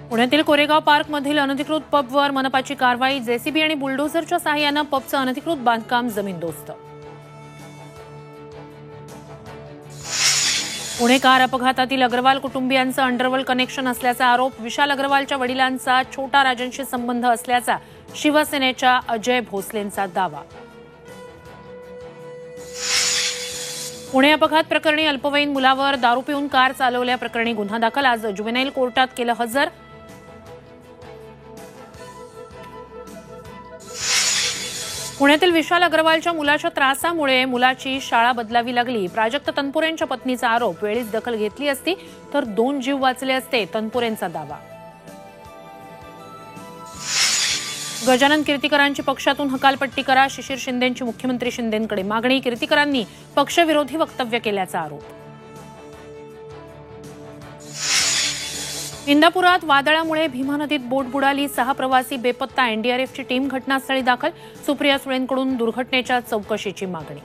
पुण्यातील कोरेगाव पार्कमधील अनधिकृत पबवर मनपाची कारवाई। जेसीबी आणि बुलडोझरच्या सहाय्याने पबचं अनधिकृत बांधकाम जमीनदोस्त। पुणे कार अपघातातील अग्रवाल कुटुंबियांचं अंडरवर्ल्ड कनेक्शन असल्याचा आरोप। विशाल अग्रवालच्या वडिलांचा छोटा राजनशी संबंध असल्याचा शिवसेनेच्या अजय भोसलेंचा दावा। पुणे अपघात प्रकरणी अल्पवयीन मुलावर दारू पिऊन कार चालवल्याप्रकरणी गुन्हा दाखल। आज जुवेनाईल कोर्टात केलं हजर। पुण्यातील विशाल अग्रवालच्या मुलाच्या त्रासामुळे मुलाची शाळा बदलावी लागली। प्राजक्त तनपुरेंच्या पत्नीचा आरोप। वेळीच दखल घेतली असती तर 2 जीव वाचले असते, तनपुरेंचा दावा। गजानन कीर्तिकरांची पक्षातून हकालपट्टी करा, शिशिर शिंदेंची मुख्यमंत्री शिंदेंकडे मागणी। कीर्तिकरांनी पक्षविरोधी वक्तव्य केल्याचा आरोप। इंदापुरात वादळामुळे भीमा नदीत बोट बुडाली। 6 प्रवासी बेपत्ता। एनडीआरएफची टीम घटनास्थळी दाखल। सुप्रिया सुळेंकडून दुर्घटनेच्या चौकशीची मागणी।